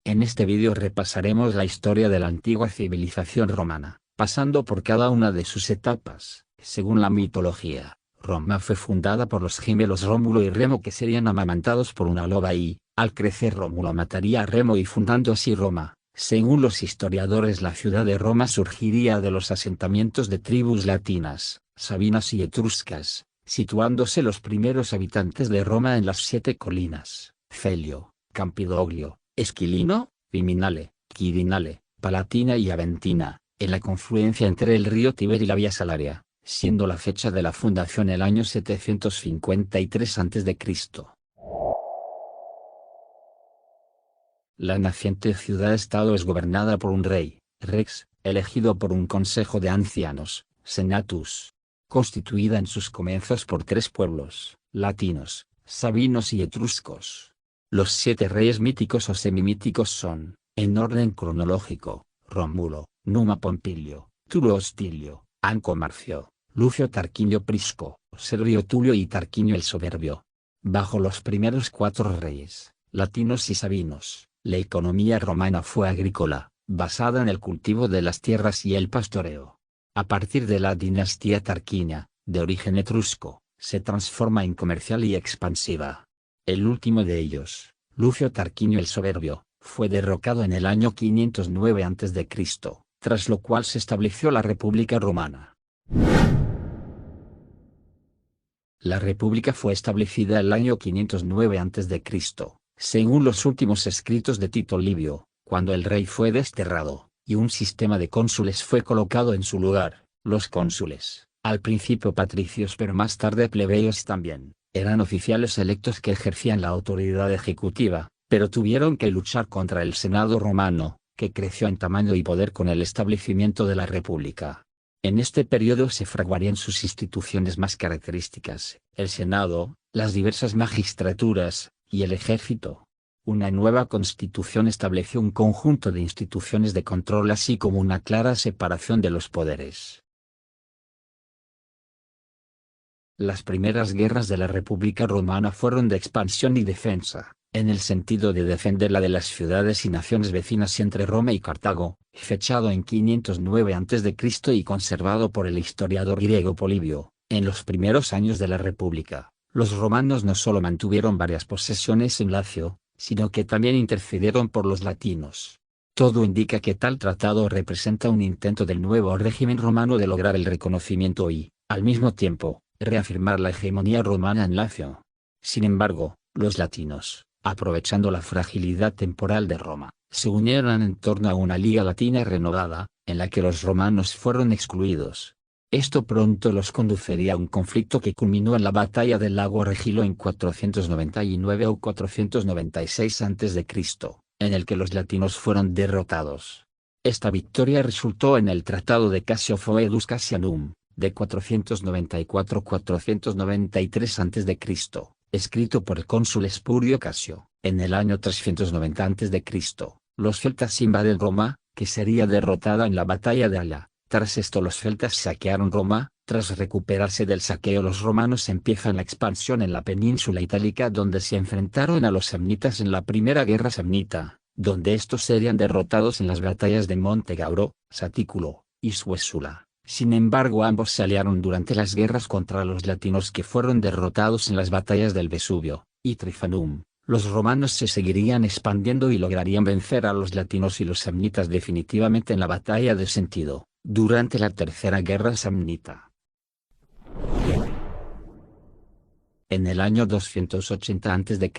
En este vídeo repasaremos la historia de la antigua civilización romana, pasando por cada una de sus etapas. Según la mitología, Roma fue fundada por los gemelos Rómulo y Remo, que serían amamantados por una loba y, al crecer, Rómulo mataría a Remo y fundando así Roma. Según los historiadores, la ciudad de Roma surgiría de los asentamientos de tribus latinas, sabinas y etruscas, situándose los primeros habitantes de Roma en las 7 colinas: Celio, Campidoglio, Esquilino, Viminale, Quirinale, Palatina y Aventina, en la confluencia entre el río Tíber y la Vía Salaria, siendo la fecha de la fundación el año 753 a.C. La naciente ciudad-estado es gobernada por un rey, rex, elegido por un consejo de ancianos, senatus, constituida en sus comienzos por 3 pueblos, latinos, sabinos y etruscos. Los 7 reyes míticos o semimíticos son, en orden cronológico, Rómulo, Numa Pompilio, Tulo Hostilio, Anco Marcio, Lucio Tarquinio Prisco, Servio Tulio y Tarquinio el Soberbio. Bajo los primeros 4 reyes, latinos y sabinos, la economía romana fue agrícola, basada en el cultivo de las tierras y el pastoreo. A partir de la dinastía Tarquina, de origen etrusco, se transforma en comercial y expansiva. El último de ellos, Lucio Tarquinio el Soberbio, fue derrocado en el año 509 a.C., tras lo cual se estableció la República Romana. La República fue establecida el año 509 a.C., según los últimos escritos de Tito Livio, cuando el rey fue desterrado, y un sistema de cónsules fue colocado en su lugar. Los cónsules, al principio patricios pero más tarde plebeyos también, eran oficiales electos que ejercían la autoridad ejecutiva, pero tuvieron que luchar contra el Senado romano, que creció en tamaño y poder con el establecimiento de la República. En este periodo se fraguarían sus instituciones más características: el Senado, las diversas magistraturas, y el ejército. Una nueva constitución estableció un conjunto de instituciones de control así como una clara separación de los poderes. Las primeras guerras de la República Romana fueron de expansión y defensa, en el sentido de defender la de las ciudades y naciones vecinas entre Roma y Cartago, fechado en 509 a.C. y conservado por el historiador griego Polibio. En los primeros años de la República, los romanos no solo mantuvieron varias posesiones en Lacio, sino que también intercedieron por los latinos. Todo indica que tal tratado representa un intento del nuevo régimen romano de lograr el reconocimiento y, al mismo tiempo, reafirmar la hegemonía romana en Lacio. Sin embargo, los latinos, aprovechando la fragilidad temporal de Roma, se unieron en torno a una liga latina renovada, en la que los romanos fueron excluidos. Esto pronto los conduciría a un conflicto que culminó en la batalla del lago Regilo en 499 o 496 a.C., en el que los latinos fueron derrotados. Esta victoria resultó en el Tratado de Cassio Foedus Cassianum, de 494-493 a.C., escrito por el cónsul Espurio Casio. En el año 390 a.C., los celtas invaden Roma, que sería derrotada en la batalla de Ala. Tras esto los celtas saquearon Roma. Tras recuperarse del saqueo, los romanos empiezan la expansión en la península itálica, donde se enfrentaron a los samnitas en la primera guerra samnita, donde estos serían derrotados en las batallas de Monte Gauro, Satículo, y Suessula. Sin embargo, ambos se aliaron durante las guerras contra los latinos, que fueron derrotados en las batallas del Vesubio y Trifanum. Los romanos se seguirían expandiendo y lograrían vencer a los latinos y los samnitas definitivamente en la batalla de Sentido, durante la tercera guerra samnita. En el año 280 a.C.,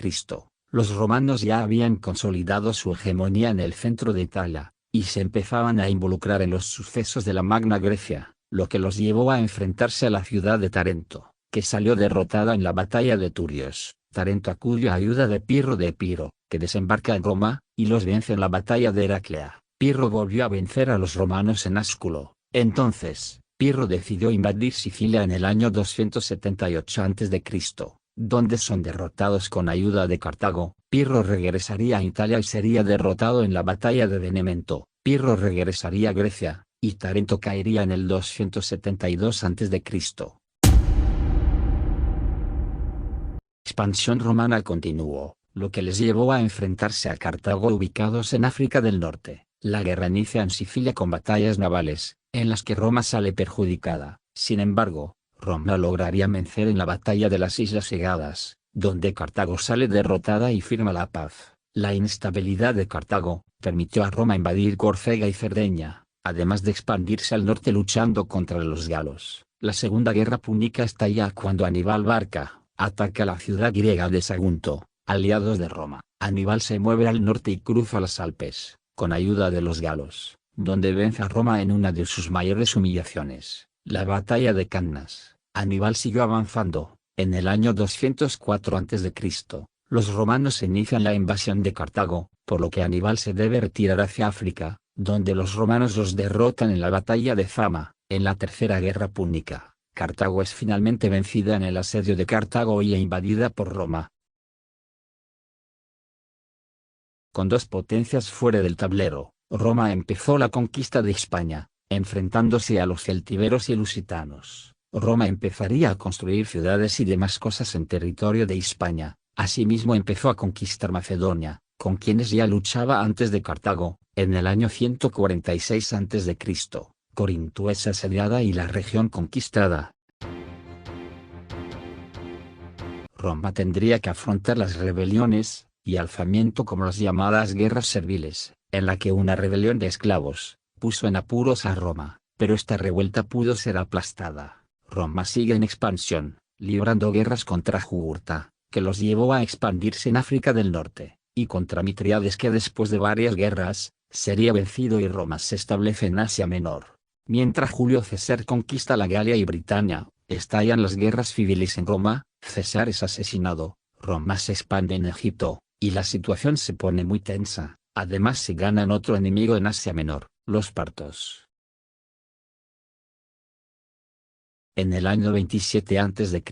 los romanos ya habían consolidado su hegemonía en el centro de Italia, y se empezaban a involucrar en los sucesos de la Magna Grecia, lo que los llevó a enfrentarse a la ciudad de Tarento, que salió derrotada en la batalla de Turios. Tarento acudió a ayuda de Pirro de Epiro, que desembarca en Roma, y los vence en la batalla de Heraclea. Pirro volvió a vencer a los romanos en Asculo. Entonces, Pirro decidió invadir Sicilia en el año 278 a.C., donde son derrotados con ayuda de Cartago. Pirro regresaría a Italia y sería derrotado en la batalla de Benemento. Pirro regresaría a Grecia, y Tarento caería en el 272 a.C. Expansión romana continuó, lo que les llevó a enfrentarse a Cartago ubicados en África del Norte. La guerra inicia en Sicilia con batallas navales, en las que Roma sale perjudicada. Sin embargo, Roma lograría vencer en la batalla de las Islas Egadas, donde Cartago sale derrotada y firma la paz. La inestabilidad de Cartago permitió a Roma invadir Córcega y Cerdeña, además de expandirse al norte luchando contra los galos. La Segunda Guerra Púnica estalla cuando Aníbal Barca ataca la ciudad griega de Sagunto, aliados de Roma. Aníbal se mueve al norte y cruza los Alpes, con ayuda de los galos, donde vence a Roma en una de sus mayores humillaciones, la batalla de Cannas. Aníbal siguió avanzando. En el año 204 a.C., los romanos inician la invasión de Cartago, por lo que Aníbal se debe retirar hacia África, donde los romanos los derrotan en la batalla de Zama. En la Tercera Guerra Púnica, Cartago es finalmente vencida en el asedio de Cartago y invadida por Roma. Con dos potencias fuera del tablero, Roma empezó la conquista de España, enfrentándose a los celtíberos y lusitanos. Roma empezaría a construir ciudades y demás cosas en territorio de España. Asimismo empezó a conquistar Macedonia, con quienes ya luchaba antes de Cartago. En el año 146 a.C., Corinto es asediada y la región conquistada. Roma tendría que afrontar las rebeliones y alzamiento como las llamadas guerras serviles, en la que una rebelión de esclavos puso en apuros a Roma, pero esta revuelta pudo ser aplastada. Roma sigue en expansión, librando guerras contra Jugurta, que los llevó a expandirse en África del Norte, y contra Mitríades, que después de varias guerras, sería vencido y Roma se establece en Asia Menor. Mientras Julio César conquista la Galia y Britania, estallan las guerras civiles en Roma. César es asesinado, Roma se expande en Egipto, y la situación se pone muy tensa. Además se ganan otro enemigo en Asia Menor, los partos. En el año 27 a.C.,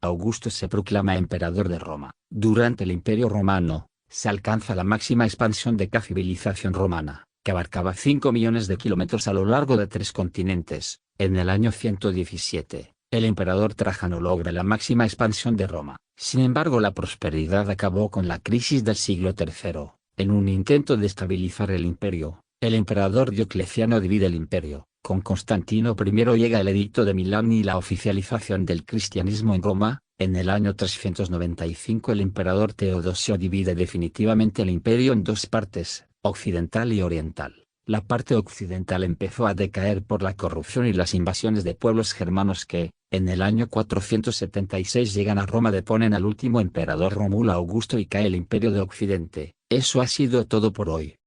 Augusto se proclama emperador de Roma. Durante el Imperio Romano, se alcanza la máxima expansión de la civilización romana, que abarcaba 5 millones de kilómetros a lo largo de 3 continentes. En el año 117, el emperador Trajano logra la máxima expansión de Roma. Sin embargo, la prosperidad acabó con la crisis del siglo III. En un intento de estabilizar el imperio, el emperador Diocleciano divide el imperio. Con Constantino I llega el Edicto de Milán y la oficialización del cristianismo en Roma. En el año 395 el emperador Teodosio divide definitivamente el imperio en dos partes, occidental y oriental. La parte occidental empezó a decaer por la corrupción y las invasiones de pueblos germanos que, en el año 476 llegan a Roma, deponen al último emperador Rómulo Augusto y cae el imperio de Occidente. Eso ha sido todo por hoy.